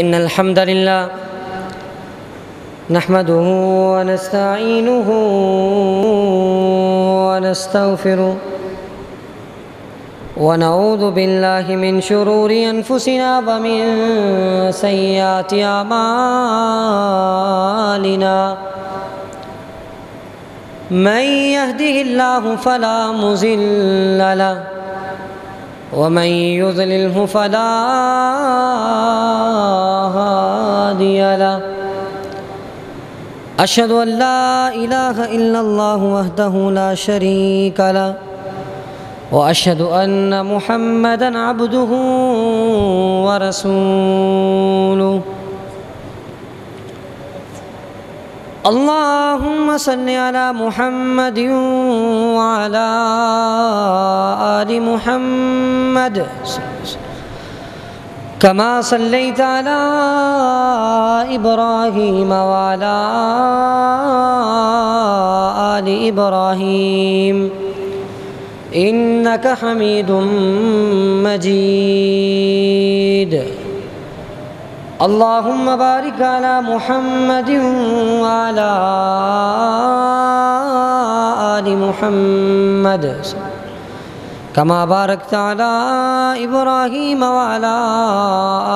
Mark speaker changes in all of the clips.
Speaker 1: إن الحمد لله نحمده ونستعينه ونستغفره ونعوذ بالله من شرور أنفسنا ومن سيئات أعمالنا من يهده الله فلا مضل له ومن يضلله فلا هادي له أشهد أن لا إله إلا الله وحده لا شريك له وأشهد أن محمدًا عبده ورسوله اللهم صل على محمد وعلى آل محمد كما صليت على إبراهيم وعلى آل إبراهيم إنك حميد مجيد اللهم بارك على محمد وعلى آل محمد كما باركت على إبراهيم وعلى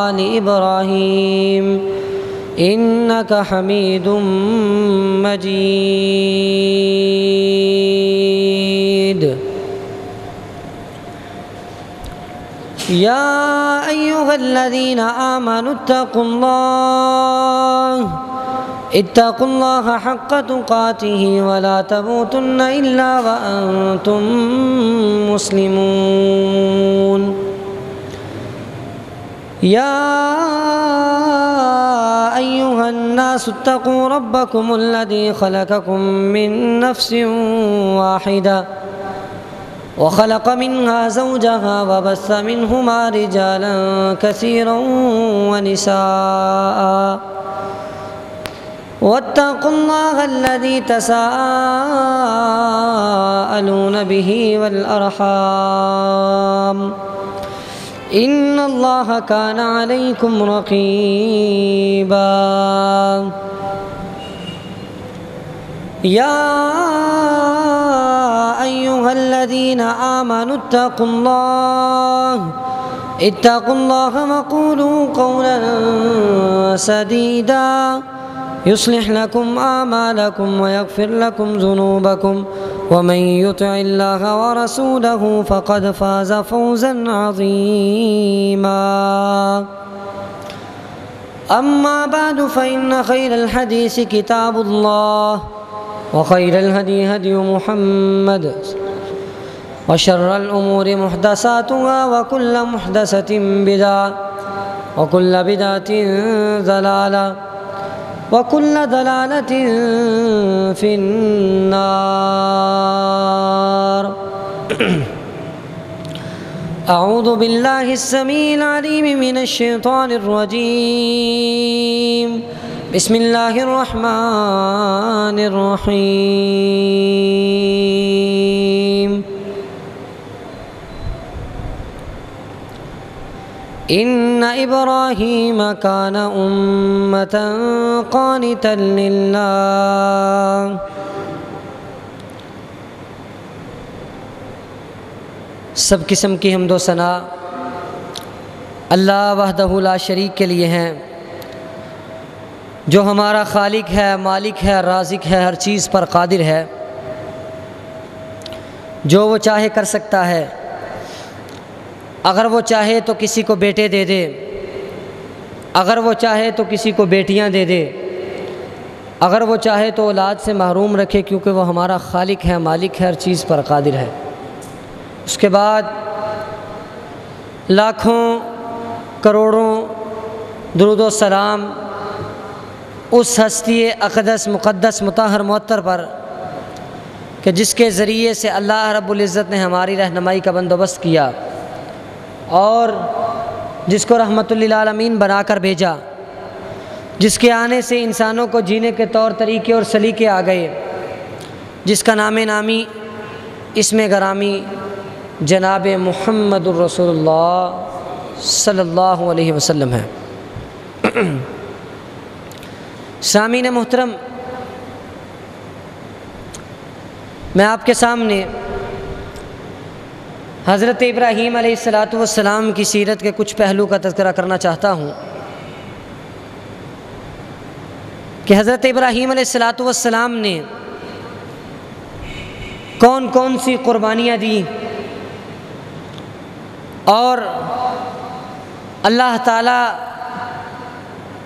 Speaker 1: آل إبراهيم إنك حميد مجيد يا أيها الذين آمنوا اتقوا الله حق تقاته ولا تموتن إلا وأنتم مسلمون يا أيها الناس اتقوا ربكم الذي خلقكم من نفس واحدة وخلق منها زوجها وبث منهما رجالا كثيرا ونساء واتقوا الله الذي تساءلون به والأرحام إن الله كان عليكم رقيبا يا أيها الذين آمنوا اتقوا الله وقولوا قولا سديدا يصلح لكم أعمالكم ويغفر لكم ذنوبكم ومن يطع الله ورسوله فقد فاز فوزا عظيما أما بعد فإن خير الحديث كتاب الله وخير الهدي هدي محمد وشر الأمور محدثاتها وكل محدثة بدعة وكل بدعة ضلالة وكل ضلالة في النار أعوذ بالله السميع العليم من الشيطان الرجيم بسم الله الرحمن الرحيم إن إبراهيم كان أمة قانتا لله سب قسم کی حمد و ثنا اللہ وحدہ لا شریک کے لیے ہیں، جو ہمارا خالق ہے، مالک ہے، رازق ہے، ہر چیز پر قادر ہے، جو وہ چاہے کر سکتا ہے۔ اگر وہ چاہے تو کسی کو بیٹے دے دے، اگر وہ چاہے تو کسی کو بیٹیاں دے دے، اگر وہ چاہے تو اولاد سے محروم رکھے، کیونکہ وہ ہمارا خالق ہے، مالک ہے، ہر چیز پر قادر ہے۔ اس کے بعد لاکھوں کروڑوں درود و سلام اس ہستی اقدس مقدس مطہر معطر پر کہ جس کے ذریعے سے اللہ رب العزت نے ہماری رہنمائی کا بندوبست کیا اور جس کو رحمت للعالمین بنا کر بھیجا، جس کے آنے سے انسانوں کو جینے کے طور طریقے اور سلیقے آ گئے، جس کا نام نامی اسم گرامی جناب محمد الرسول اللہ صلی اللہ علیہ وسلم ہے۔ سامعین محترم، میں آپ کے سامنے حضرت ابراہیم علیہ السلام کی سیرت کے کچھ پہلو کا تذکرہ کرنا چاہتا ہوں کہ حضرت ابراہیم علیہ السلام نے کون کون سی قربانیاں دی اور اللہ تعالیٰ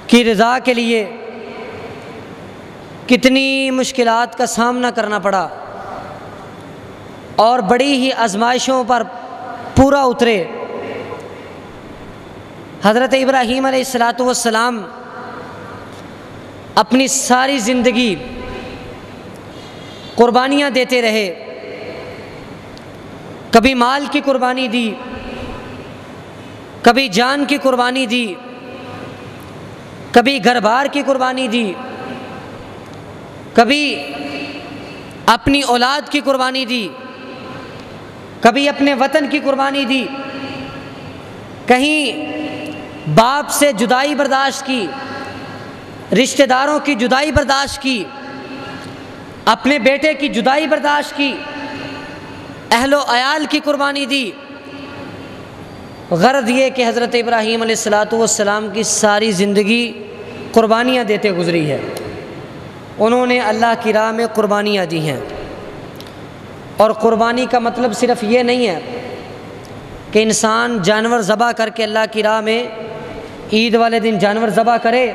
Speaker 1: کی رضا کے لیے کتنی مشکلات کا سامنا کرنا پڑا اور بڑی ہی آزمائشوں پر پورا اترے۔ حضرت ابراہیم علیہ السلام اپنی ساری زندگی قربانیاں دیتے رہے، کبھی مال کی قربانی دی، کبھی جان کی قربانی دی، کبھی گھر بار کی قربانی دی، کبھی اپنی اولاد کی قربانی دی، کبھی اپنے وطن کی قربانی دی، کہیں باپ سے جدائی برداشت کی، رشتہ داروں کی جدائی برداشت کی، اپنے بیٹے کی جدائی برداشت کی، اہل و عیال کی قربانی دی۔ غرض یہ کہ حضرت ابراہیم علیہ السلام کی ساری زندگی قربانیاں دیتے گزری ہے۔ انہوں نے اللہ کی راہ میں قربانیاں دی ہیں، اور قربانی کا مطلب صرف یہ نہیں ہے کہ انسان جانور ذبح کر کے اللہ کی راہ میں عید والے دن جانور ذبح کرے،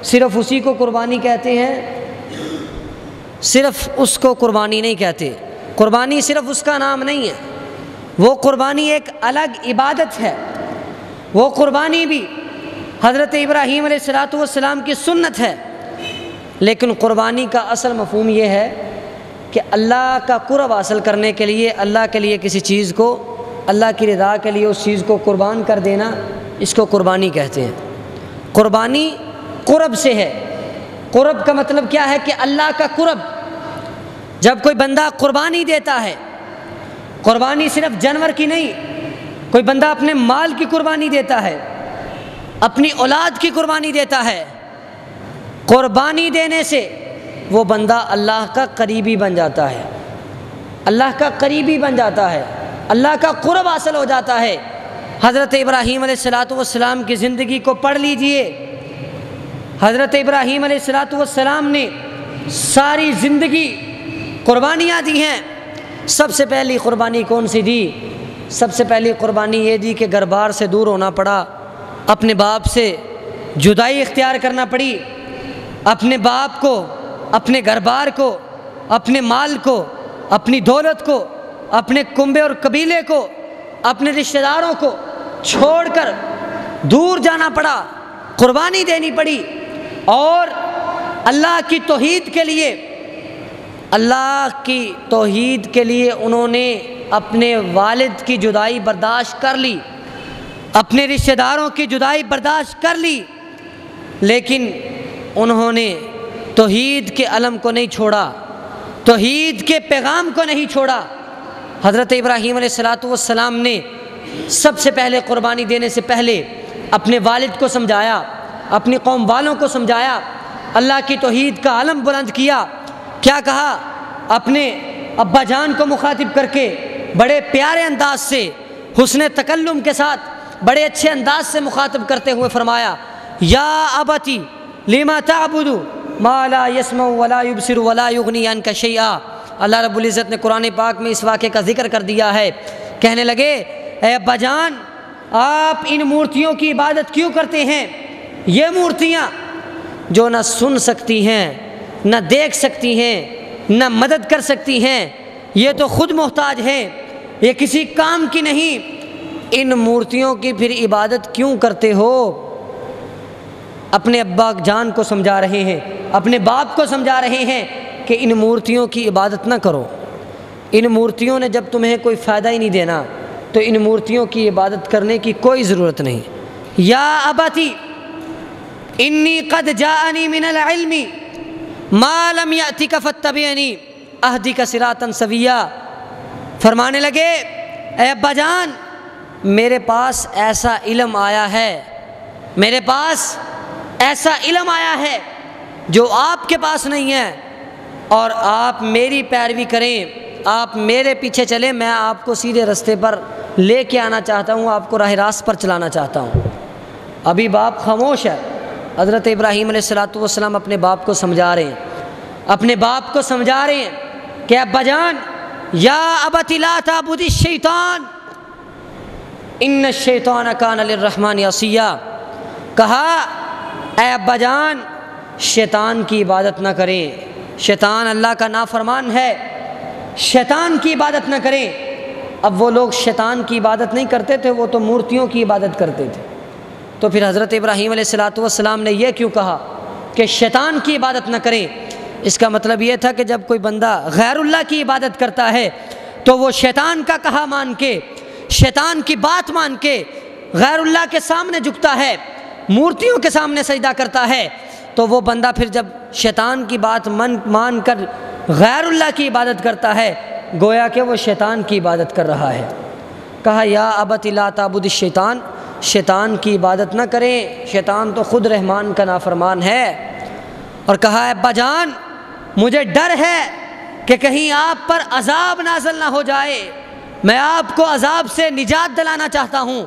Speaker 1: صرف اسی کو قربانی کہتے ہیں۔ صرف اس کو قربانی نہیں کہتے، قربانی صرف اس کا نام نہیں ہے، وہ قربانی ایک الگ عبادت ہے۔ وہ قربانی بھی حضرت ابراہیم علیہ السلام کی سنت ہے، لیکن قربانی کا اصل مفہوم یہ ہے کہ اللہ کا قرب حاصل کرنے کے لیے، اللہ کے لیے کسی چیز کو، اللہ کی رضا کے لیے اس چیز کو قربان کر دینا، اس کو قربانی کہتے ہیں۔ قربانی قرب سے ہے۔ قرب کا مطلب کیا ہے کہ اللہ کا قرب۔ جب کوئی بندہ قربانی دیتا ہے، قربانی صرف جانور کی نہیں، کوئی بندہ اپنے مال کی قربانی دیتا ہے، اپنی اولاد کی قربانی دیتا ہے، قربانی دینے سے وہ بندہ اللہ کا قریبی بن جاتا ہے، اللہ کا قریبی بن جاتا ہے، اللہ کا قرب حاصل ہو جاتا ہے۔ حضرت ابراہیم علیہ السلام کی زندگی کو پڑھ لیجئے۔ حضرت ابراہیم علیہ السلام نے ساری زندگی قربانیاں دی ہیں۔ سب سے پہلی قربانی کون سی دی؟ سب سے پہلی قربانی یہ دی کہ گھر بار سے دور ہونا پڑا، اپنے باپ سے جدائی اختیار کرنا پڑی، اپنے باپ کو، اپنے گھر بار کو، اپنے مال کو، اپنی دولت کو، اپنے کنبے اور قبیلے کو، اپنے رشتہ داروں کو چھوڑ کر دور جانا پڑا، قربانی دینی پڑی، اور اللہ کی توحید کے لیے، اللہ کی توحید کے لیے انہوں نے اپنے والد کی جدائی برداشت کر لی، اپنے رشتہ داروں کی جدائی برداشت کر لی، لیکن انہوں نے توحید کے علم کو نہیں چھوڑا، توحید کے پیغام کو نہیں چھوڑا۔ حضرت ابراہیم علیہ السلام نے سب سے پہلے قربانی دینے سے پہلے اپنے والد کو سمجھایا، اپنی قوم والوں کو سمجھایا، اللہ کی توحید کا علم بلند کیا۔ کیا کہا؟ اپنے ابا جان کو مخاطب کر کے بڑے پیارے انداز سے، حسن تکلم کے ساتھ، بڑے اچھے انداز سے مخاطب کرتے ہوئے فرمایا، یا ابتی لما تعبد ما لا يسمع ولا يبصر ولا يغني عنك شيئا۔ اللہ رب العزت نے قرآن پاک میں اس واقعے کا ذکر کر دیا ہے۔ کہنے لگے، اے ابا جان، آپ ان مورتیوں کی عبادت کیوں کرتے ہیں؟ یہ مورتیاں جو نہ سن سکتی ہیں، نہ دیکھ سکتی ہیں، نہ مدد کر سکتی ہیں، یہ تو خود محتاج ہیں، یہ کسی کام کی نہیں، ان مورتیوں کی پھر عبادت کیوں کرتے ہو؟ اپنے ابا جان کو سمجھا رہے ہیں، اپنے باپ کو سمجھا رہے ہیں کہ ان مورتیوں کی عبادت نہ کرو، ان مورتیوں نے جب تمہیں کوئی فائدہ ہی نہیں دینا تو ان مورتیوں کی عبادت کرنے کی کوئی ضرورت نہیں۔ یا ابتی انی قد جاءنی من العلم ما لم یأتک فاتبعنی اہدک صراطا سویا۔ فرمانے لگے، اے ابا جان، میرے پاس ایسا علم آیا ہے، میرے پاس ایسا علم آیا ہے جو آپ کے پاس نہیں ہے، اور آپ میری پیروی کریں، آپ میرے پیچھے چلیں، میں آپ کو سیدھے رستے پر لے کے آنا چاہتا ہوں، آپ کو راہ راست پر چلانا چاہتا ہوں۔ ابھی باپ خاموش ہے۔ حضرت ابراہیم علیہ السلام اپنے باپ کو سمجھا رہے ہیں، اپنے باپ کو سمجھا رہے ہیں کہ ابا جان، یا ابت لا تعبد الشیطان ان الشیطان کان للرحمن عصیا، کہا اے ابا جان شیطان کی عبادت نہ کریں، شیطان اللہ کا نافرمان ہے، شیطان کی عبادت نہ کریں۔ اب وہ لوگ شیطان کی عبادت نہیں کرتے تھے، وہ تو مورتیوں کی عبادت کرتے تھے۔ تو پھر حضرت ابراہیم علیہ السلام نے یہ کیوں کہا کہ شیطان کی عبادت نہ کریں؟ اس کا مطلب یہ تھا کہ جب کوئی بندہ غیر اللہ کی عبادت کرتا ہے تو وہ شیطان کا کہا مان کے، شیطان کی بات مان کے غیر اللہ کے سامنے جھکتا ہے، مورتیوں کے سامنے سجدہ کرتا ہے، تو وہ بندہ پھر جب شیطان کی بات مان کر غیر اللہ کی عبادت کرتا ہے، گویا کہ وہ شیطان کی عبادت کر رہا ہے۔ کہا یا ابت لا تعبد الشیطان، شیطان کی عبادت نہ کریں، شیطان تو خود رحمان کا نافرمان ہے۔ اور کہا ابا جان مجھے ڈر ہے کہ کہیں آپ پر عذاب نازل نہ ہو جائے، میں آپ کو عذاب سے نجات دلانا چاہتا ہوں،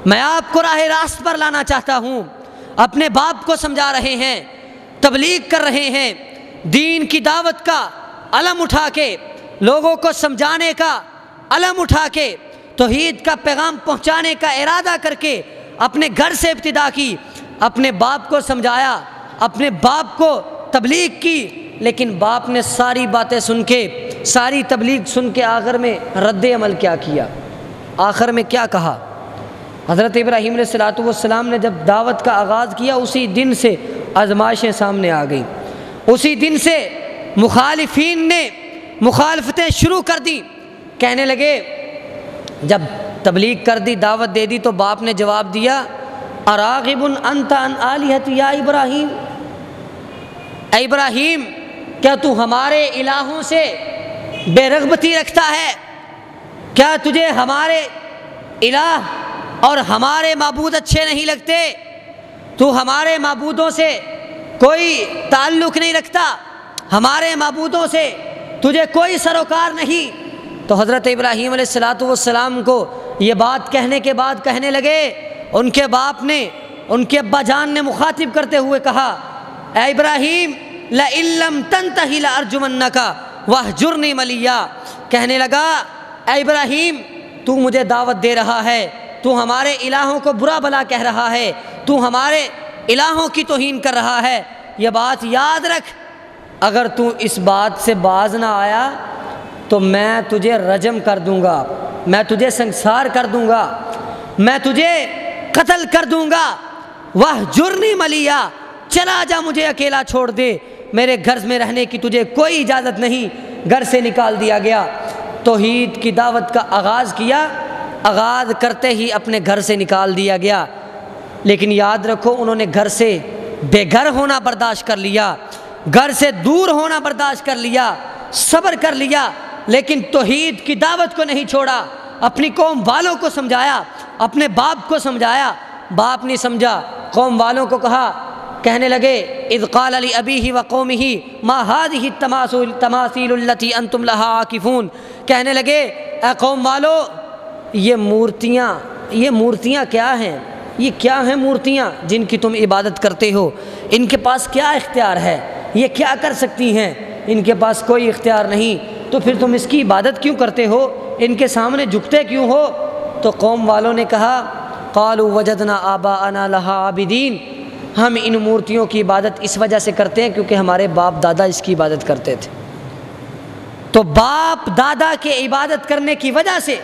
Speaker 1: میں آپ کو راہ راست پر لانا چاہتا ہوں۔ اپنے باپ کو سمجھا رہے ہیں، تبلیغ کر رہے ہیں، دین کی دعوت کا علم اٹھا کے، لوگوں کو سمجھانے کا علم اٹھا کے، توحید کا پیغام پہنچانے کا ارادہ کر کے اپنے گھر سے ابتدا کی، اپنے باپ کو سمجھایا، اپنے باپ کو تبلیغ کی، لیکن باپ نے ساری باتیں سن کے، ساری تبلیغ سن کے آخر میں رد عمل کیا کیا؟ آخر میں کیا کہا؟ حضرت ابراہیم علیہ السلام نے جب دعوت کا آغاز کیا، اسی دن سے آزمائشیں سامنے آ گئیں، اسی دن سے مخالفین نے مخالفتیں شروع کر دی۔ کہنے لگے، جب تبلیغ کر دی، دعوت دے دی، تو باپ نے جواب دیا اراغب انت عن آلہتی یا ابراہیم، اے ابراہیم کیا تو ہمارے الہوں سے بے رغبتی رکھتا ہے؟ کیا تجھے ہمارے الہ اور ہمارے معبود اچھے نہیں لگتے؟ تو ہمارے معبودوں سے کوئی تعلق نہیں رکھتا، ہمارے معبودوں سے تجھے کوئی سروکار نہیں؟ تو حضرت ابراہیم علیہ السلام کو یہ بات کہنے کے بعد کہنے لگے، ان کے باپ نے، ان کے ابا جان نے مخاطب کرتے ہوئے کہا، اے ابراہیم لئن لم تنتہی لارجمنک واہجرنی ملیا، کہنے لگا اے ابراہیم تو مجھے دعوت دے رہا ہے، تو ہمارے الہوں کو برا بھلا کہہ رہا ہے، تو ہمارے الہوں کی توہین کر رہا ہے، یہ بات یاد رکھ، اگر تو اس بات سے باز نہ آیا تو میں تجھے رجم کر دوں گا، میں تجھے سنسار کر دوں گا، میں تجھے قتل کر دوں گا۔ واہجرنی ملیا، چلا جا، مجھے اکیلا چھوڑ دے، میرے گھر میں رہنے کی تجھے کوئی اجازت نہیں۔ گھر سے نکال دیا گیا، توحید کی دعوت کا آغاز کیا، آغاز کرتے ہی اپنے گھر سے نکال دیا گیا۔ لیکن یاد رکھو، انہوں نے گھر سے بے گھر ہونا برداشت کر لیا، گھر سے دور ہونا برداشت کر لیا، صبر کر لیا، لیکن توحید کی دعوت کو نہیں چھوڑا، اپنی قوم والوں کو سمجھایا، اپنے باپ کو سمجھایا، باپ نہیں سمجھا، قوم والوں کو کہا، کہنے لگے اذ قال لأبیہ وقومہ ما هذه التماثیل التي انتم لها عاکفون، کہنے لگے اے قوم والو، یہ مورتیاں کیا ہیں؟ یہ کیا ہیں مورتیاں جن کی تم عبادت کرتے ہو؟ ان کے پاس کیا اختیار ہے؟ یہ کیا کر سکتی ہیں؟ ان کے پاس کوئی اختیار نہیں، تو پھر تم اس کی عبادت کیوں کرتے ہو؟ ان کے سامنے جھکتے کیوں ہو؟ تو قوم والوں نے کہا قالوا وجدنا آباءنا لها عابدین، ہم ان مورتیوں کی عبادت اس وجہ سے کرتے ہیں کیونکہ ہمارے باپ دادا اس کی عبادت کرتے تھے۔ تو باپ دادا کے عبادت کرنے کی وجہ سے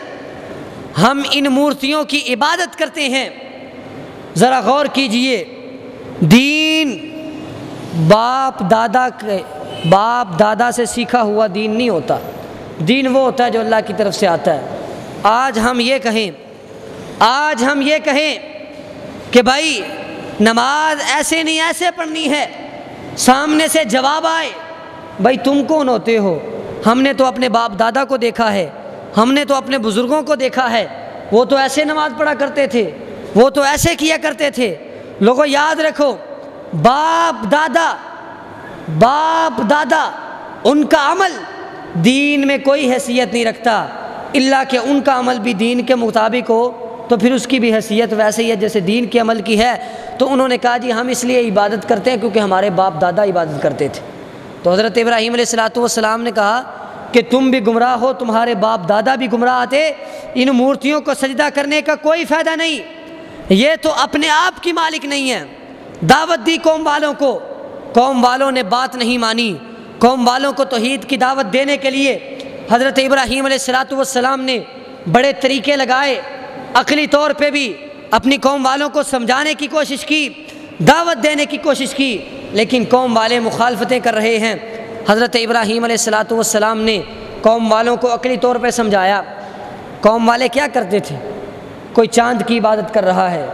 Speaker 1: ہم ان مورتیوں کی عبادت کرتے ہیں۔ ذرا غور کیجئے، دین باپ دادا سے سیکھا ہوا دین نہیں ہوتا، دین وہ ہوتا ہے جو اللہ کی طرف سے آتا ہے۔ آج ہم یہ کہیں کہ بھائی نماز ایسے نہیں ایسے پڑھنی ہے، سامنے سے جواب آئے بھائی تم کون ہوتے ہو؟ ہم نے تو اپنے باپ دادا کو دیکھا ہے، ہم نے تو اپنے بزرگوں کو دیکھا ہے، وہ تو ایسے نماز پڑھا کرتے تھے، وہ تو ایسے کیا کرتے تھے۔ لوگوں یاد رکھو، باپ دادا ان کا عمل دین میں کوئی حیثیت نہیں رکھتا الا کہ ان کا عمل بھی دین کے مطابق ہو، تو پھر اس کی بھی حیثیت ویسے ہی ہے جیسے دین کے عمل کی ہے۔ تو انہوں نے کہا جی ہم اس لیے عبادت کرتے ہیں کیونکہ ہمارے باپ دادا عبادت کرتے تھے۔ تو حضرت ابراہیم علیہ السلام نے کہا کہ تم بھی گمراہ ہو، تمہارے باپ دادا بھی گمراہ تھے، ان مورتیوں کو سجدہ کرنے کا کوئی فائدہ نہیں، یہ تو اپنے آپ کی مالک نہیں ہے۔ دعوت دی قوم والوں کو، قوم والوں نے بات نہیں مانی۔ قوم والوں کو توحید کی دعوت دینے کے لیے حضرت ابراہیم علیہ السلام نے بڑے طریقے لگائے، عقلی طور پہ بھی اپنی قوم والوں کو سمجھانے کی کوشش کی، دعوت دینے کی کوشش کی، لیکن قوم والے مخالفتیں کر رہے ہیں۔ حضرت ابراہیم علیہ السلام نے قوم والوں کو عقلی طور پہ سمجھایا۔ قوم والے کیا کرتے تھے؟ کوئی چاند کی عبادت کر رہا ہے،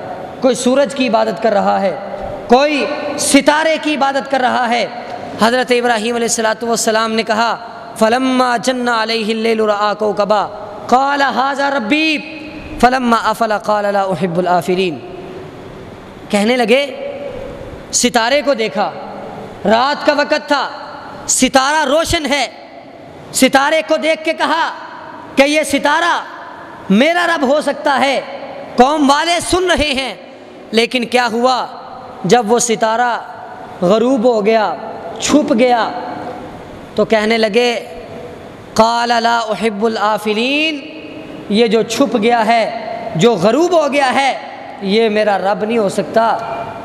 Speaker 1: کوئی سورج کی عبادت کر رہا ہے، کوئی ستارے کی عبادت کر رہا ہے۔ حضرت ابراہیم علیہ السلام نے کہا فلما جن علیہ اللیل رأى کوكبا قال ھذا ربی فلما افل قال لا احب الآفلین۔ کہنے لگے ستارے کو دیکھا، رات کا وقت تھا، ستارہ روشن ہے، ستارے کو دیکھ کے کہا کہ یہ ستارہ میرا رب ہو سکتا ہے۔ قوم والے سن رہے ہیں، لیکن کیا ہوا جب وہ ستارہ غروب ہو گیا، چھپ گیا، تو کہنے لگے قال لا احب الآفلین، یہ جو چھپ گیا ہے، جو غروب ہو گیا ہے، یہ میرا رب نہیں ہو سکتا،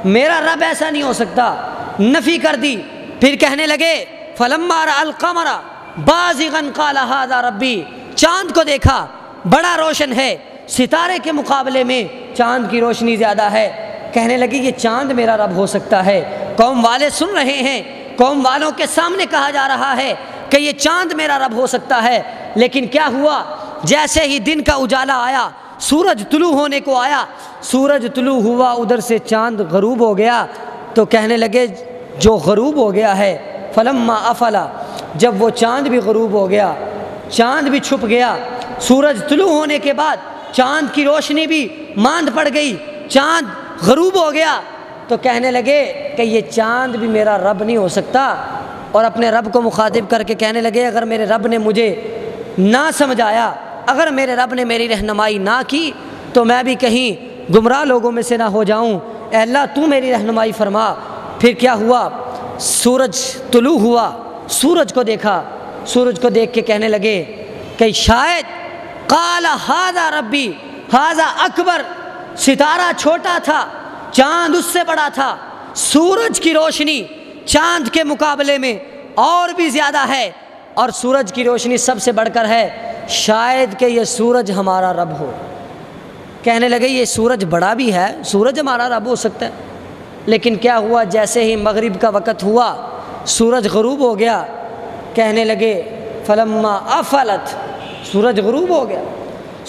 Speaker 1: میرا رب ایسا نہیں ہو سکتا، نفی کر دی۔ پھر کہنے لگے فلما رأى القمر بازغا قال ھذا ربی، چاند کو دیکھا بڑا روشن ہے، ستارے کے مقابلے میں چاند کی روشنی زیادہ ہے، کہنے لگے یہ چاند میرا رب ہو سکتا ہے۔ قوم والے سن رہے ہیں، قوم والوں کے سامنے کہا جا رہا ہے کہ یہ چاند میرا رب ہو سکتا ہے، لیکن کیا ہوا جیسے ہی دن کا اجالا آیا، سورج طلوع ہونے کو آیا، سورج طلوع ہوا، ادھر سے چاند غروب ہو گیا، تو کہنے لگے جو غروب ہو گیا ہے فلما افلا، جب وہ چاند بھی غروب ہو گیا، چاند بھی چھپ گیا، سورج طلوع ہونے کے بعد چاند کی روشنی بھی ماند پڑ گئی، چاند غروب ہو گیا، تو کہنے لگے کہ یہ چاند بھی میرا رب نہیں ہو سکتا، اور اپنے رب کو مخاطب کر کے کہنے لگے اگر میرے رب نے مجھے نہ سمجھایا، اگر میرے رب نے میری رہنمائی نہ کی تو میں بھی کہیں گمراہ لوگوں میں سے نہ ہو جاؤں، اے اللہ تو میری رہنمائی فرما۔ پھر کیا ہوا، سورج طلوع ہوا، سورج کو دیکھا، سورج کو دیکھ کے کہنے لگے کہ شاید قال ھذا ربی ھذا اکبر، ستارہ چھوٹا تھا، چاند اس سے بڑا تھا، سورج کی روشنی چاند کے مقابلے میں اور بھی زیادہ ہے، اور سورج کی روشنی سب سے بڑھ کر ہے، شاید کہ یہ سورج ہمارا رب ہو۔ کہنے لگے یہ سورج بڑا بھی ہے، سورج ہمارا رب ہو سکتا ہے، لیکن کیا ہوا جیسے ہی مغرب کا وقت ہوا، سورج غروب ہو گیا، کہنے لگے فلما افلت، سورج غروب ہو گیا،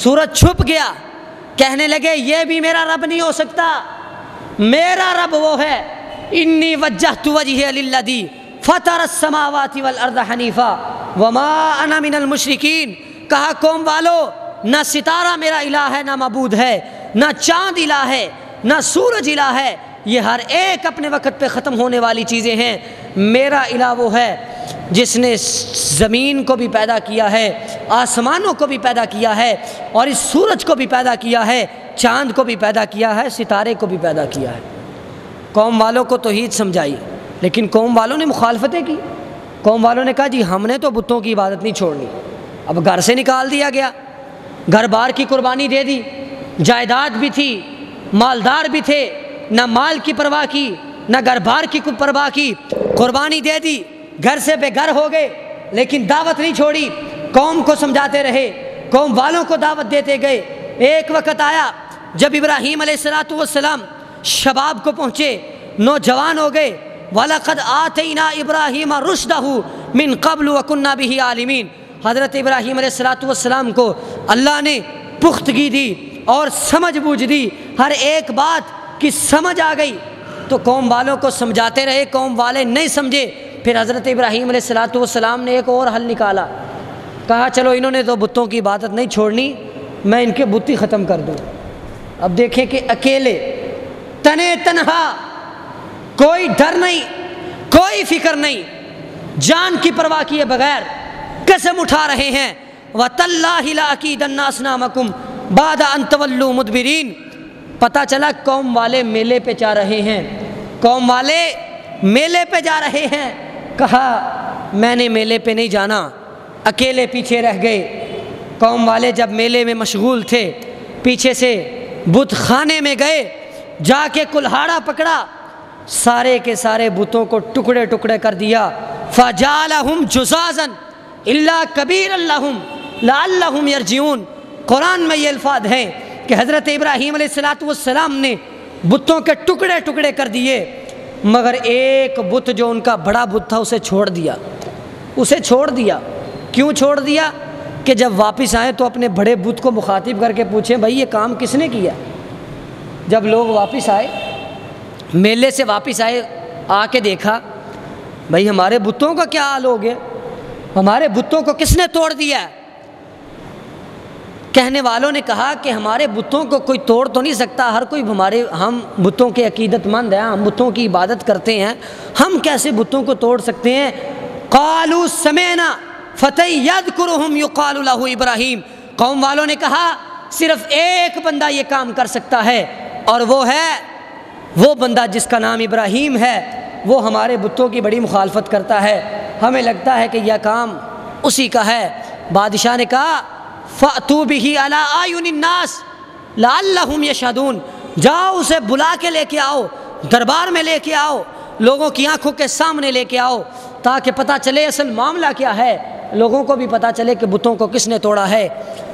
Speaker 1: سورج چھپ گیا، کہنے لگے یہ بھی میرا رب نہیں ہو سکتا، میرا رب وہ ہے انی وجہت وجہی للذی فطر السماوات والارض حنیفا وما انا من المشرکین۔ کہا قوم والو نہ ستارہ میرا الہ ہے، نہ معبود ہے، نہ چاند الہ ہے، نہ سورج الہ ہے، یہ ہر ایک اپنے وقت پہ ختم ہونے والی چیزیں ہیں، میرا الہ وہ ہے جس نے زمین کو بھی پیدا کیا ہے، آسمانوں کو بھی پیدا کیا ہے، اور اس سورج کو بھی پیدا کیا ہے، چاند کو بھی پیدا کیا ہے، ستارے کو بھی پیدا کیا ہے۔ قوم والوں کو توحید سمجھائی، لیکن قوم والوں نے مخالفتیں کی۔ قوم والوں نے کہا جی ہم نے تو بتوں کی عبادت نہیں چھوڑنی، اب گھر سے نکال دیا گیا، گھر بار کی قربانی دے دی، جائیداد بھی تھی، مالدار بھی تھے، نہ مال کی پرواہ کی نہ گھر بار کی پرواہ کی، قربانی دے دی، گھر سے بے گھر ہو گئے، لیکن دعوت نہیں چھوڑی، قوم کو سمجھاتے رہے، قوم والوں کو دعوت دیتے گئے۔ ایک وقت آیا جب ابراہیم علیہ السلام شباب کو پہنچے، نوجوان ہو گئے، وَلَقَدْ آتَيْنَا إِبْرَاهِيمَ رُشْدَهُ مِنْ قَبْلُ وَكُنَّا بِهِ عَالِمِينَ۔ حضرت ابراہیم علیہ السلام کو اللہ نے پختگی دی اور سمجھ بوجھ دی، ہر ایک بات کی سمجھ آ گئی، تو قوم والوں کو سمجھاتے رہے، قوم والے نہیں سمجھے۔ پھر حضرت ابراہیم علیہ السلام نے ایک اور حل نکالا، کہا چلو انہوں نے تو بتوں کی عبادت نہیں چھوڑنی، میں ان کے بت ہی ختم کر دوں۔ اب دیکھیں کہ اکیلے تنے تنہا کوئی ڈر نہیں، کوئی فکر نہیں، جان کی پرواہ کیے بغیر قسم اٹھا رہے ہیں وَتَاللَّهِ لَأَكِيدَنَّ أَصْنَامَكُمْ بَعْدَ أَن تَوَلُّوا مُدْبِرِينَ۔ پتہ چلا قوم والے میلے پہ جا رہے ہیں، قوم والے میلے پہ جا رہے ہیں۔ کہا میں نے میلے پہ نہیں جانا، اکیلے پیچھے رہ گئے۔ قوم والے جب میلے میں مشغول تھے، پیچھے سے بت خانے میں گئے، جا کے کلہاڑا پکڑا، سارے کے سارے بتوں کو ٹکڑے ٹکڑے کر دیا۔ فَجَعَلَهُمْ جُزَازًا إِلَّا كَبِيرًا لَهُمْ لَعَلَّهُمْ يَرْجِعُونَ۔ قرآن میں یہ الفاظ ہیں کہ حضرت ابراہیم علیہ السلام نے بتوں کے ٹکڑے ٹکڑے کر دیے، مگر ایک بت جو ان کا بڑا بت تھا اسے چھوڑ دیا، اسے چھوڑ دیا۔ کیوں چھوڑ دیا؟ کہ جب واپس آئیں تو اپنے بڑے بت کو مخاطب کر کے پوچھیں بھائی یہ کام کس نے کیا؟ جب لوگ واپس آئے، میلے سے واپس آئے، آ کے دیکھا بھائی ہمارے بتوں کا کیا حال ہو گیا، ہمارے بتوں کو کس نے توڑ دیا ہے؟ کہنے والوں نے کہا کہ ہمارے بتوں کو کوئی توڑ تو نہیں سکتا، ہر کوئی ہم بتوں کے عقیدت مند ہیں، ہم بتوں کی عبادت کرتے ہیں، ہم کیسے بتوں کو توڑ سکتے ہیں؟ قالوا سمعنا فتى يذكرهم يقال له ابراہیم۔ قوم والوں نے کہا صرف ایک بندہ یہ کام کر سکتا ہے، اور وہ ہے وہ بندہ جس کا نام ابراہیم ہے، وہ ہمارے بتوں کی بڑی مخالفت کرتا ہے، ہمیں لگتا ہے کہ یہ کام اسی کا ہے۔ بادشاہ نے کہا فَأْتُوا بِهِ عَلَىٰ أَعْيُنِ النَّاسِ لَعَلَّهُمْ يَشْهَدُونَ، جاؤ اسے بلا کے لے کے آؤ، دربار میں لے کے آؤ، لوگوں کی آنکھوں کے سامنے لے کے آؤ، تاکہ پتہ چلے اصل معاملہ کیا ہے، لوگوں کو بھی پتہ چلے کہ بتوں کو کس نے توڑا ہے۔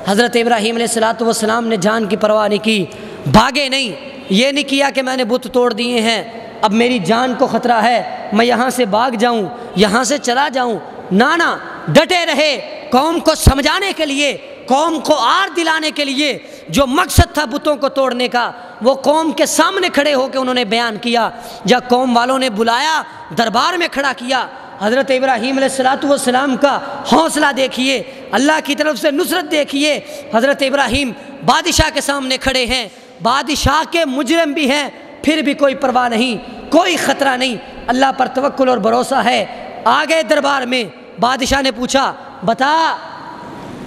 Speaker 1: حضرت ابراہیم علیہ السلام نے جان کی پرواہ نہیں کی، بھاگے نہیں، یہ نہیں کیا کہ میں نے بت توڑ دیے ہیں اب میری جان کو خطرہ ہے، میں یہاں سے بھاگ جاؤں، یہاں سے چلا جاؤں، نانا ڈٹے رہے، قوم کو سمجھانے کے لیے، قوم کو آر دلانے کے لیے جو مقصد تھا بتوں کو توڑنے کا، وہ قوم کے سامنے کھڑے ہو کے انہوں نے بیان کیا۔ جب قوم والوں نے بلایا، دربار میں کھڑا کیا، حضرت ابراہیم علیہ السلام کا حوصلہ دیکھیے، اللہ کی طرف سے نصرت دیکھیے۔ حضرت ابراہیم بادشاہ کے سامنے کھڑے ہیں، بادشاہ کے مجرم بھی ہیں، پھر بھی کوئی پرواہ نہیں، کوئی خطرہ نہیں، اللہ پر توکل اور بھروسہ ہے۔ آگے دربار میں بادشاہ نے پوچھا بتا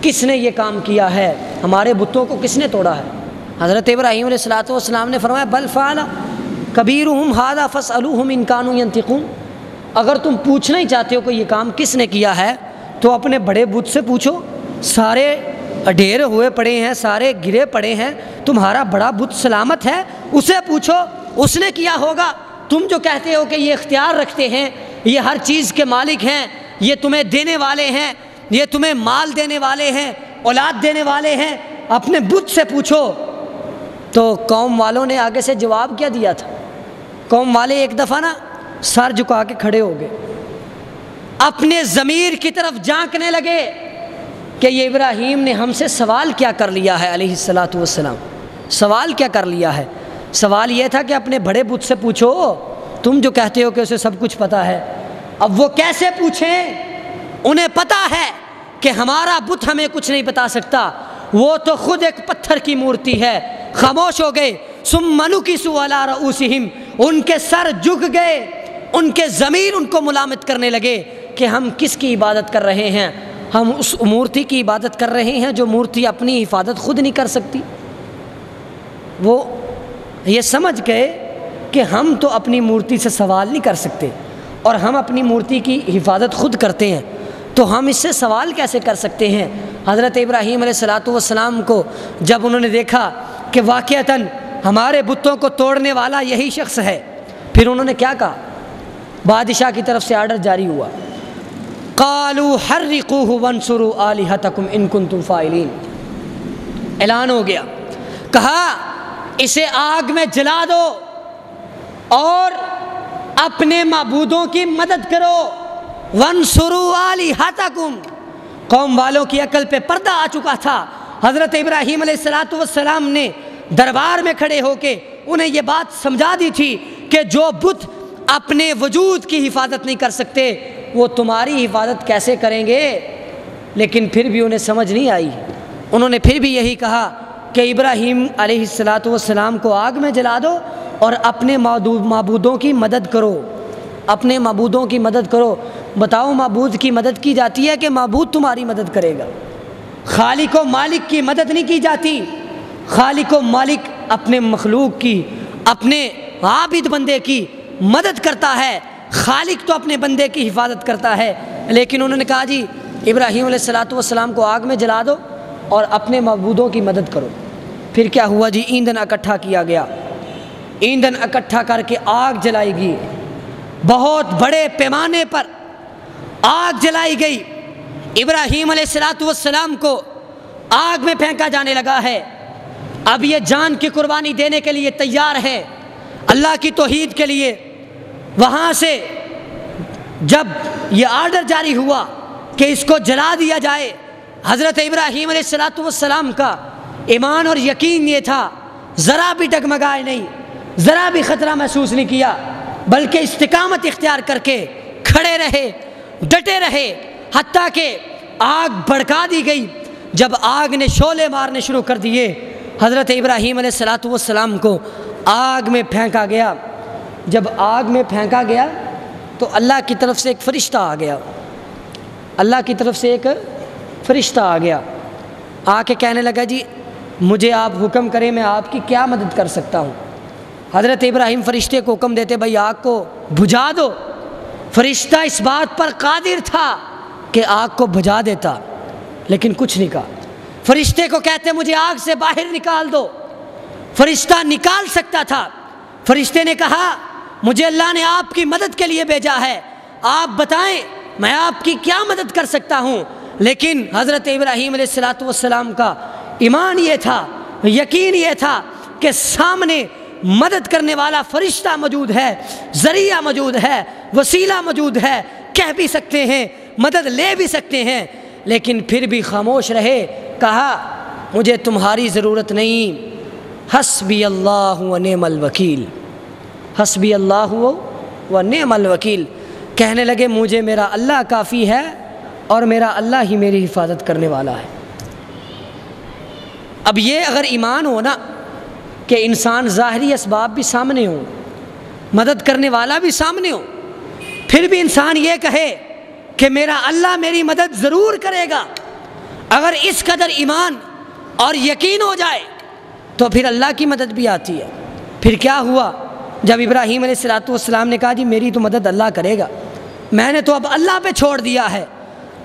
Speaker 1: کس نے یہ کام کیا ہے، ہمارے بتوں کو کس نے توڑا ہے؟ حضرت ابراہیم علیہ السلام نے فرمایا بل فعل کبیرہم ھذا فاسألوہم ان کانوا ینطقون، اگر تم پوچھنا ہی چاہتے ہو کہ یہ کام کس نے کیا ہے تو اپنے بڑے بت سے پوچھو، سارے ڈھیر ہوئے پڑے ہیں، سارے گرے پڑے ہیں، تمہارا بڑا بت سلامت ہے، اسے پوچھو، اس نے کیا ہوگا۔ تم جو کہتے ہو کہ یہ اختیار رکھتے ہیں، یہ ہر چیز کے مالک ہیں، یہ تمہیں دینے والے ہیں، یہ تمہیں مال دینے والے ہیں، اولاد دینے والے ہیں، اپنے بت سے پوچھو۔ تو قوم والوں نے آگے سے جواب کیا دیا تھا؟ قوم والے ایک دفعہ نا سر جھکا کے کھڑے ہو گئے، اپنے ضمیر کی طرف جھانکنے لگے کہ یہ ابراہیم نے ہم سے سوال کیا کر لیا ہے علیہ السلام، سوال کیا کر لیا ہے؟ سوال یہ تھا کہ اپنے بڑے بت سے پوچھو، تم جو کہتے ہو کہ اسے سب کچھ پتہ ہے۔ اب وہ کیسے پوچھیں؟ انہیں پتہ ہے کہ ہمارا بت ہمیں کچھ نہیں بتا سکتا، وہ تو خود ایک پتھر کی مورتی ہے۔ خاموش ہو گئے۔ ثم نکسوا علی رؤوسہم، ان کے سر جھک گئے، ان کے ضمیر ان کو ملامت کرنے لگے کہ ہم کس کی عبادت کر رہے ہیں؟ ہم اس مورتی کی عبادت کر رہے ہیں جو مورتی اپنی حفاظت خود نہیں کر سکتی۔ وہ یہ سمجھ گئے کہ ہم تو اپنی مورتی سے سوال نہیں کر سکتے، اور ہم اپنی مورتی کی حفاظت خود کرتے ہیں، تو ہم اس سے سوال کیسے کر سکتے ہیں؟ حضرت ابراہیم علیہ السلام کو جب انہوں نے دیکھا کہ واقعتاً ہمارے بتوں کو توڑنے والا یہی شخص ہے، پھر انہوں نے کیا کہا؟ بادشاہ کی طرف سے آرڈر جاری ہوا، قالوا حرقوه وانصروا آلہتکم ان کنتم فاعلین۔ اعلان ہو گیا، کہا اسے آگ میں جلا دو اور اپنے معبودوں کی مدد کرو، وانصروا آلہتکم۔ قوم والوں کی عقل پہ پردہ آ چکا تھا۔ حضرت ابراہیم علیہ السلام نے دربار میں کھڑے ہو کے انہیں یہ بات سمجھا دی تھی کہ جو بت اپنے وجود کی حفاظت نہیں کر سکتے وہ تمہاری حفاظت کیسے کریں گے؟ لیکن پھر بھی انہیں سمجھ نہیں آئی، انہوں نے پھر بھی یہی کہا کہ ابراہیم علیہ السلام کو آگ میں جلا دو اور اپنے معبودوں کی مدد کرو، اپنے معبودوں کی مدد کرو۔ بتاؤ معبود کی مدد کی جاتی ہے کہ معبود تمہاری مدد کرے گا؟ خالق و مالک کی مدد نہیں کی جاتی۔ خالق و مالک اپنے مخلوق کی، اپنے عابد بندے کی مدد کرتا ہے، خالق تو اپنے بندے کی حفاظت کرتا ہے۔ لیکن انہوں نے کہا جی ابراہیم علیہ السلام کو آگ میں جلا دو اور اپنے معبودوں کی مدد کرو۔ پھر کیا ہوا جی؟ ایندھن اکٹھا کیا گیا، ایندھن اکٹھا کر کے آگ جلائی گئی، بہت بڑے پیمانے پر آگ جلائی گئی۔ ابراہیم علیہ السلام کو آگ میں پھینکا جانے لگا ہے۔ اب یہ جان کی قربانی دینے کے لیے تیار ہے اللہ کی توحید کے لیے۔ وہاں سے جب یہ آرڈر جاری ہوا کہ اس کو جلا دیا جائے، حضرت ابراہیم علیہ السلام کا ایمان اور یقین یہ تھا، ذرا بھی ڈگمگائے نہیں، ذرا بھی خطرہ محسوس نہیں کیا، بلکہ استقامت اختیار کر کے کھڑے رہے، ڈٹے رہے، حتیٰ کہ آگ بھڑکا دی گئی۔ جب آگ نے شعلے مارنے شروع کر دیے، حضرت ابراہیم علیہ السلام کو آگ میں پھینکا گیا۔ جب آگ میں پھینکا گیا تو اللہ کی طرف سے ایک فرشتہ آ گیا، اللہ کی طرف سے ایک فرشتہ آ گیا، آ کے کہنے لگا جی مجھے آپ حکم کریں میں آپ کی کیا مدد کر سکتا ہوں۔ حضرت ابراہیم فرشتے کو حکم دیتے بھائی آگ کو بجھا دو۔ فرشتہ اس بات پر قادر تھا کہ آگ کو بجھا دیتا، لیکن کچھ نہیں کہا۔ فرشتے کو کہتے مجھے آگ سے باہر نکال دو، فرشتہ نکال سکتا تھا۔ فرشتے نے کہا مجھے اللہ نے آپ کی مدد کے لیے بھیجا ہے، آپ بتائیں میں آپ کی کیا مدد کر سکتا ہوں۔ لیکن حضرت ابراہیم علیہ السلام کا ایمان یہ تھا، یقین یہ تھا کہ سامنے مدد کرنے والا فرشتہ موجود ہے، ذریعہ موجود ہے، وسیلہ موجود ہے، کہہ بھی سکتے ہیں، مدد لے بھی سکتے ہیں، لیکن پھر بھی خاموش رہے۔ کہا مجھے تمہاری ضرورت نہیں، حسبی اللہ و نعم الوکیل، حسبی اللہ و نعم الوکیل۔ کہنے لگے مجھے میرا اللہ کافی ہے اور میرا اللہ ہی میری حفاظت کرنے والا ہے۔ اب یہ اگر ایمان ہو نا کہ انسان ظاہری اسباب بھی سامنے ہوں، مدد کرنے والا بھی سامنے ہو، پھر بھی انسان یہ کہے کہ میرا اللہ میری مدد ضرور کرے گا، اگر اس قدر ایمان اور یقین ہو جائے تو پھر اللہ کی مدد بھی آتی ہے۔ پھر کیا ہوا؟ جب ابراہیم علیہ السلام نے کہا جی میری تو مدد اللہ کرے گا، میں نے تو اب اللہ پہ چھوڑ دیا ہے،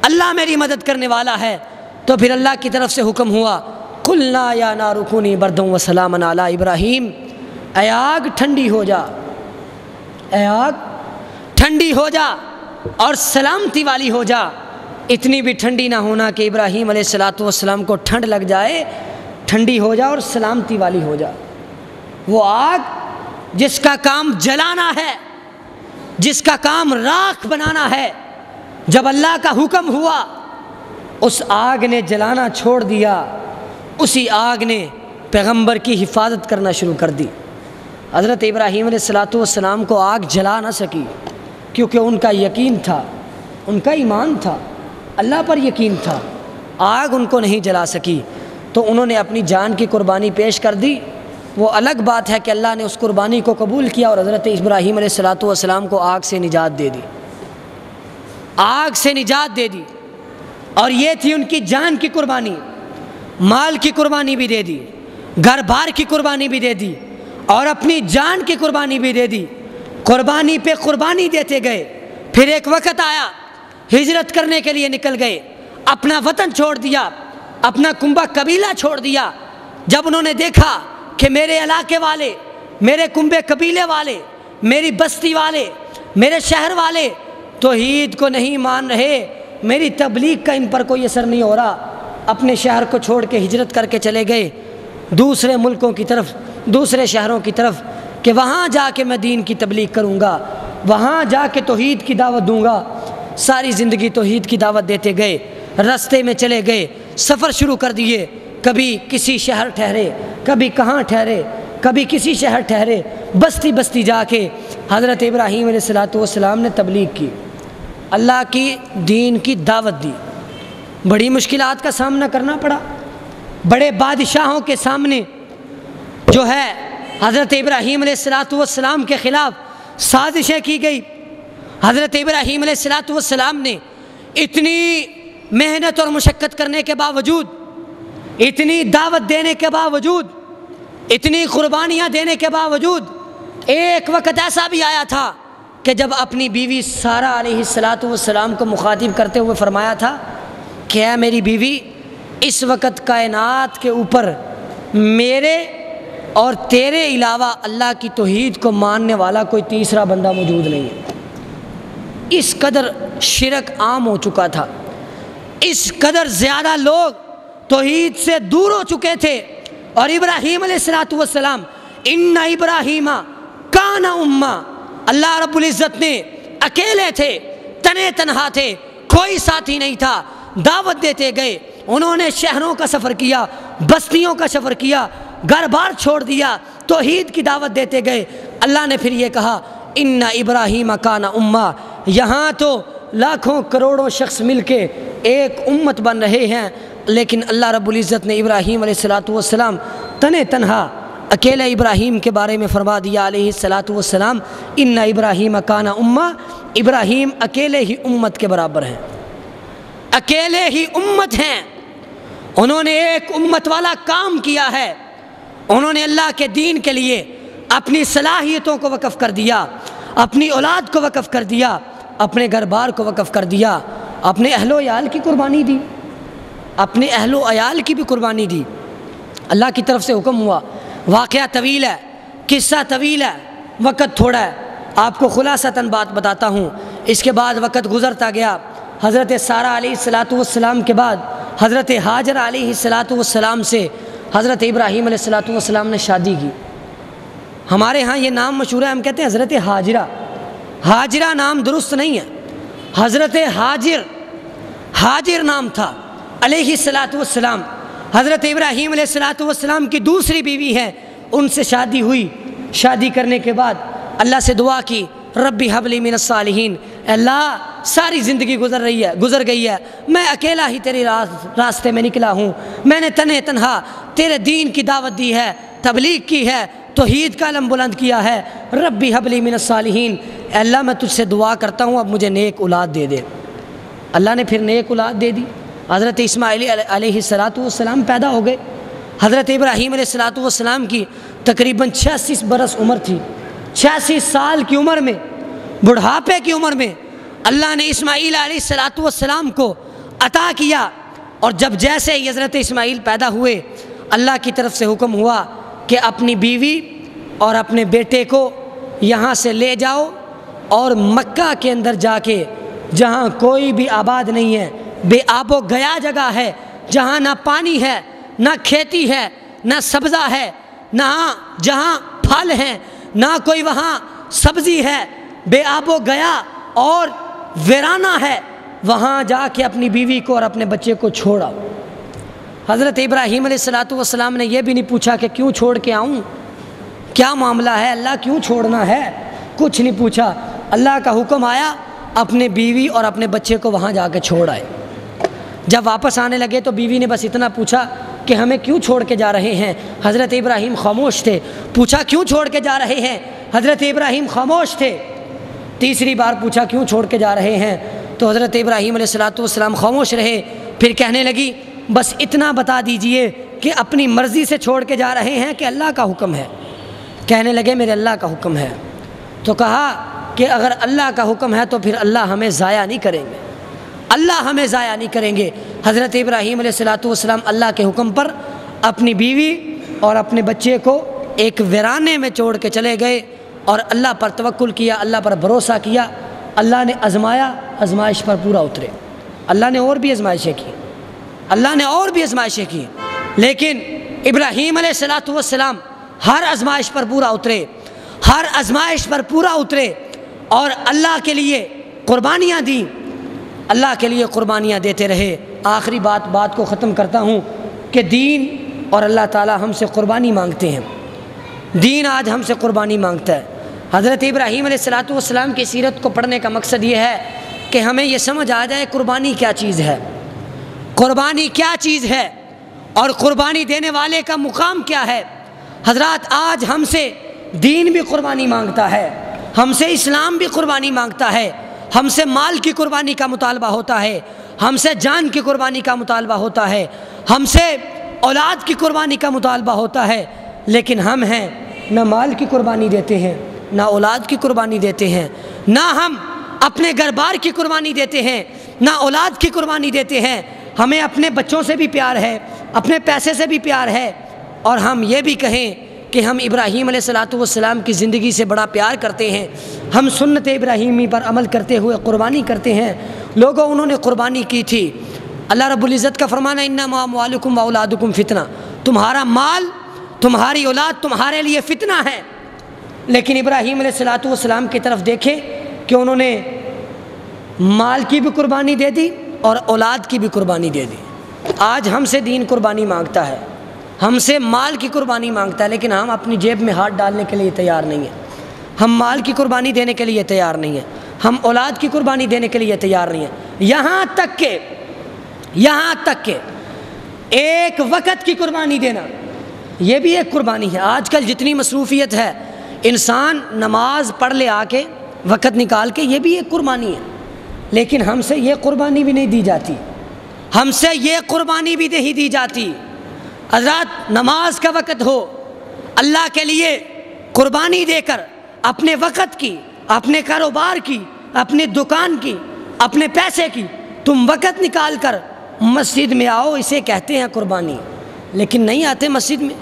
Speaker 1: اللہ میری مدد کرنے والا ہے، تو پھر اللہ کی طرف سے حکم ہوا قلنا یا نار کونی بردا وسلاما علی ابراہیم، اے آگ ٹھنڈی ہو جا، اے آگ ٹھنڈی ہو جا اور سلامتی والی ہو جا۔ اتنی بھی ٹھنڈی نہ ہونا کہ ابراہیم علیہ السلام کو ٹھنڈ لگ جائے، ٹھنڈی ہو جا اور سلامتی والی ہو جا۔ وہ آگ جس کا کام جلانا ہے، جس کا کام راکھ بنانا ہے، جب اللہ کا حکم ہوا اس آگ نے جلانا چھوڑ دیا، اسی آگ نے پیغمبر کی حفاظت کرنا شروع کر دی۔ حضرت ابراہیم علیہ السلام کو آگ جلا نہ سکی کیونکہ ان کا یقین تھا، ان کا ایمان تھا، اللہ پر یقین تھا، آگ ان کو نہیں جلا سکی، تو انہوں نے اپنی جان کی قربانی پیش کر دی۔ وہ الگ بات ہے کہ اللہ نے اس قربانی کو قبول کیا اور حضرت ابراہیم علیہ السلام کو آگ سے نجات دے دی، آگ سے نجات دے دی، اور یہ تھی ان کی جان کی قربانی، مال کی قربانی بھی دے دی، گھر بار کی قربانی بھی دے دی، اور اپنی جان کی قربانی بھی دے دی۔ قربانی پہ قربانی دیتے گئے۔ پھر ایک وقت آیا ہجرت کرنے کے لیے نکل گئے، اپنا وطن چھوڑ دیا، اپنا کنبہ قبیلہ چھوڑ دیا۔ جب انہوں نے دیکھا کہ میرے علاقے والے، میرے کنبے قبیلے والے، میری بستی والے، میرے شہر والے توحید کو نہیں مان رہے، میری تبلیغ کا ان پر کوئی اثر نہیں ہو رہا، اپنے شہر کو چھوڑ کے ہجرت کر کے چلے گئے دوسرے ملکوں کی طرف، دوسرے شہروں کی طرف، کہ وہاں جا کے میں دین کی تبلیغ کروں گا، وہاں جا کے توحید کی دعوت دوں گا۔ ساری زندگی توحید کی دعوت دیتے گئے، رستے میں چلے گئے، سفر شروع کر دیے، کبھی کسی شہر ٹھہرے، کبھی کہاں ٹھہرے، کبھی کسی شہر ٹھہرے، بستی بستی جا کے حضرت ابراہیم علیہ السلام نے تبلیغ کی، اللہ کی دین کی دعوت دی۔ بڑی مشکلات کا سامنا کرنا پڑا، بڑے بادشاہوں کے سامنے جو ہے حضرت ابراہیم علیہ السلام کے خلاف سازشیں کی گئی۔ حضرت ابراہیم علیہ السلام نے اتنی محنت اور مشقت کرنے کے باوجود، اتنی دعوت دینے کے باوجود، اتنی قربانیاں دینے کے باوجود، ایک وقت ایسا بھی آیا تھا کہ جب اپنی بیوی سارہ علیہ السلام کو مخاطب کرتے ہوئے فرمایا تھا کہ اے میری بیوی، اس وقت کائنات کے اوپر میرے اور تیرے علاوہ اللہ کی توحید کو ماننے والا کوئی تیسرا بندہ موجود نہیں ہے۔ اس قدر شرک عام ہو چکا تھا، اس قدر زیادہ لوگ توحید سے دور ہو چکے تھے، اور ابراہیم علیہ السلام ان ابراہیم کان امہ، اللہ رب العزت نے اکیلے تھے، تنے تنہا تھے، کوئی ساتھی نہیں تھا، دعوت دیتے گئے، انہوں نے شہروں کا سفر کیا، بستیوں کا سفر کیا، گھر بار چھوڑ دیا، توحید کی دعوت دیتے گئے۔ اللہ نے پھر یہ کہا ان ابراہیم کان امہ، یہاں تو لاکھوں کروڑوں شخص مل کے ایک امت بن رہے ہیں، لیکن اللہ رب العزت نے ابراہیم علیہ السلام تنے تنہا اکیلے ابراہیم کے بارے میں فرما دیا علیہ السلام ان ابراہیم کان امہ، ابراہیم اکیلے ہی امت کے برابر ہیں، اکیلے ہی امت ہیں، انہوں نے ایک امت والا کام کیا ہے، انہوں نے اللہ کے دین کے لیے اپنی صلاحیتوں کو وقف کر دیا، اپنی اولاد کو وقف کر دیا، اپنے گھر بار کو وقف کر دیا، اپنے اہل و عیال کی قربانی دی، اپنے اہل و عیال کی بھی قربانی دی۔ اللہ کی طرف سے حکم ہوا، واقعہ طویل ہے، قصہ طویل ہے، وقت تھوڑا ہے، آپ کو خلاصتاً بات بتاتا ہوں۔ اس کے بعد وقت گزرتا گیا، حضرت سارہ علیہ السلام کے بعد حضرت ہاجر علیہ السلام سے حضرت ابراہیم علیہ السلام نے شادی کی۔ ہمارے ہاں یہ نام مشہور ہے، ہم کہتے ہیں حضرت ہاجرہ، ہاجرہ نام درست نہیں ہے، حضرت ہاجر نام تھا علیہ السلام۔ حضرت ابراہیم علیہ السلام کی دوسری بیوی ہے، ان سے شادی ہوئی، شادی کرنے کے بعد اللہ سے دعا کی ربی حب لی من الصالحین، اللہ ساری زندگی گزر گئی ہے، میں اکیلا ہی تیرے راستے میں نکلا ہوں، میں نے تنہا تنہا تیرے دین کی دعوت دی ہے، تبلیغ کی ہے، توحید کا علم بلند کیا ہے، ربی حب لی من الصالحین، اللہ میں تجھ سے دعا کرتا ہوں اب مجھے نیک اولاد دے دے۔ اللہ نے پھر نیک اولاد دے دی، حضرت اسماعیل علیہ السلام پیدا ہو گئے۔ حضرت ابراہیم علیہ السلام کی تقریباً 86 برس عمر تھی، 86 سال کی عمر میں، بڑھاپے کی عمر میں اللہ نے اسماعیل علیہ السلام کو عطا کیا، اور جب جیسے ہی حضرت اسماعیل پیدا ہوئے، اللہ کی طرف سے حکم ہوا کہ اپنی بیوی اور اپنے بیٹے کو یہاں سے لے جاؤ اور مکہ کے اندر جا کے، جہاں کوئی بھی آباد نہیں ہے، بے آب و گیا جگہ ہے، جہاں نہ پانی ہے، نہ کھیتی ہے، نہ سبزہ ہے، نہ جہاں پھل ہیں، نہ کوئی وہاں سبزی ہے، بے آب و گیا اور ویرانہ ہے، وہاں جا کے اپنی بیوی کو اور اپنے بچے کو چھوڑا۔ حضرت ابراہیم علیہ السلام نے یہ بھی نہیں پوچھا کہ کیوں چھوڑ کے آؤں، کیا معاملہ ہے اللہ، کیوں چھوڑنا ہے، کچھ نہیں پوچھا، اللہ کا حکم آیا، اپنے بیوی اور اپنے بچے کو وہاں جا کے چھوڑ آئے۔ جب واپس آنے لگے تو بیوی نے بس اتنا پوچھا کہ ہمیں کیوں چھوڑ کے جا رہے ہیں؟ حضرت ابراہیم خاموش تھے۔ پوچھا کیوں چھوڑ کے جا رہے ہیں؟ حضرت ابراہیم خاموش تھے۔ تیسری بار پوچھا کیوں چھوڑ کے جا رہے ہیں؟ تو حضرت ابراہیم علیہ السلام خاموش رہے۔ پھر کہنے لگی بس اتنا بتا دیجئے کہ اپنی مرضی سے چھوڑ کے جا رہے ہیں کہ اللہ کا حکم ہے؟ کہنے لگے میرے اللہ کا حکم ہے۔ تو کہا کہ اگر اللہ کا حکم ہے تو پھر اللہ ہمیں ضائع نہیں کریں گے، اللہ ہمیں ضائع نہیں کریں گے۔ حضرت ابراہیم علیہ السلام اللہ کے حکم پر اپنی بیوی اور اپنے بچے کو ایک ویرانے میں چھوڑ کے چلے گئے، اور اللہ پر توکل کیا، اللہ پر بھروسہ کیا۔ اللہ نے آزمایا، آزمائش پر پورا اترے۔ اللہ نے اور بھی آزمائشیں کی، اللہ نے اور بھی آزمائشیں کی، لیکن ابراہیم علیہ السلام ہر آزمائش پر پورا اترے، ہر آزمائش پر پورا اترے، اور اللہ کے لیے قربانیاں دیں، اللہ کے لیے قربانیاں دیتے رہے۔ آخری بات کو ختم کرتا ہوں کہ دین اور اللہ تعالی ہم سے قربانی مانگتے ہیں، دین آج ہم سے قربانی مانگتا ہے۔ حضرت ابراہیم علیہ السلام کی سیرت کو پڑھنے کا مقصد یہ ہے کہ ہمیں یہ سمجھ آ جائے قربانی کیا چیز ہے، قربانی کیا چیز ہے، اور قربانی دینے والے کا مقام کیا ہے۔ حضرات آج ہم سے دین بھی قربانی مانگتا ہے، ہم سے اسلام بھی قربانی مانگتا ہے، ہم سے مال کی قربانی کا مطالبہ ہوتا ہے، ہم سے جان کی قربانی کا مطالبہ ہوتا ہے، ہم سے اولاد کی قربانی کا مطالبہ ہوتا ہے، لیکن ہم ہیں نہ مال کی قربانی دیتے ہیں، نہ اولاد کی قربانی دیتے ہیں، نہ ہم اپنے گھر بار کی قربانی دیتے ہیں، نہ اولاد کی قربانی دیتے ہیں۔ ہمیں اپنے بچوں سے بھی پیار ہے، اپنے پیسے سے بھی پیار ہے، اور ہم یہ بھی کہیں کہ ہم ابراہیم علیہ السلام کی زندگی سے بڑا پیار کرتے ہیں، ہم سنت ابراہیمی پر عمل کرتے ہوئے قربانی کرتے ہیں۔ لوگوں انہوں نے قربانی کی تھی۔ اللہ رب العزت کا فرمانا انما اموالکم واولادکم فتنہ، تمہارا مال تمہاری اولاد تمہارے لیے فتنہ ہے، لیکن ابراہیم علیہ السلام کی طرف دیکھیں کہ انہوں نے مال کی بھی قربانی دے دی اور اولاد کی بھی قربانی دے دی۔ آج ہم سے دین قربانی مانگتا ہے، ہم سے مال کی قربانی مانگتا ہے، لیکن ہم اپنی جیب میں ہاتھ ڈالنے کے لیے تیار نہیں ہیں، ہم مال کی قربانی دینے کے لیے تیار نہیں ہیں، ہم اولاد کی قربانی دینے کے لیے تیار نہیں ہیں، یہاں تک کہ ایک وقت کی قربانی دینا یہ بھی ایک قربانی ہے۔ آج کل جتنی مصروفیت ہے، انسان نماز پڑھ لے آ کے وقت نکال کے، یہ بھی ایک قربانی ہے، لیکن ہم سے یہ قربانی بھی نہیں دی جاتی، ہم سے یہ قربانی بھی نہیں دی جاتی۔ حضرات نماز کا وقت ہو، اللہ کے لیے قربانی دے کر اپنے وقت کی، اپنے کاروبار کی، اپنے دکان کی، اپنے پیسے کی تم وقت نکال کر مسجد میں آؤ، اسے کہتے ہیں قربانی، لیکن نہیں آتے مسجد میں۔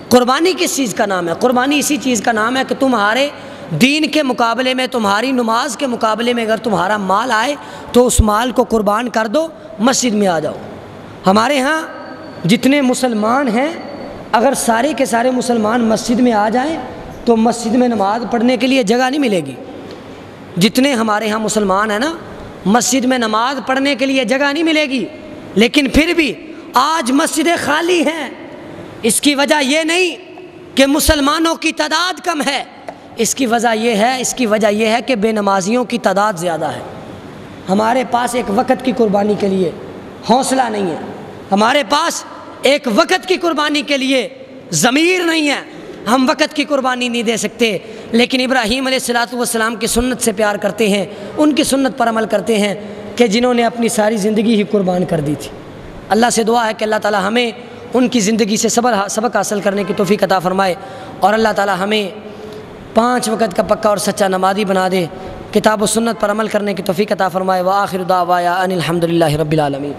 Speaker 1: قربانی کس چیز کا نام ہے؟ قربانی اسی چیز کا نام ہے کہ تمہارے دین کے مقابلے میں، تمہاری نماز کے مقابلے میں اگر تمہارا مال آئے تو اس مال کو قربان کر دو، مسجد میں آ جاؤ۔ ہمارے ہاں جتنے مسلمان ہیں، اگر سارے کے سارے مسلمان مسجد میں آ جائیں تو مسجد میں نماز پڑھنے کے لیے جگہ نہیں ملے گی۔ جتنے ہمارے ہاں مسلمان ہیں نا، مسجد میں نماز پڑھنے کے لیے جگہ نہیں ملے گی، لیکن پھر بھی آج مسجدیں خالی ہیں۔ اس کی وجہ یہ نہیں کہ مسلمانوں کی تعداد کم ہے، اس کی وجہ یہ ہے کہ بے نمازیوں کی تعداد زیادہ ہے۔ ہمارے پاس ایک وقت کی قربانی کے لیے حوصلہ نہیں ہے، ہمارے پاس ایک وقت کی قربانی کے لیے ضمیر نہیں ہے، ہم وقت کی قربانی نہیں دے سکتے، لیکن ابراہیم علیہ السلام کی سنت سے پیار کرتے ہیں، ان کی سنت پر عمل کرتے ہیں کہ جنہوں نے اپنی ساری زندگی ہی قربان کر دی تھی۔ اللہ سے دعا ہے کہ اللہ تعالی ہمیں ان کی زندگی سے سبق حاصل کرنے کی توفیق عطا فرمائے، اور اللہ تعالی ہمیں 5 وقت کا پکا اور سچا نمازی بنا دے، کتاب و سنت پر عمل کرنے کی توفیق عطا فرمائے۔ وآخر دعوانا ان الحمد للہ رب العالمین۔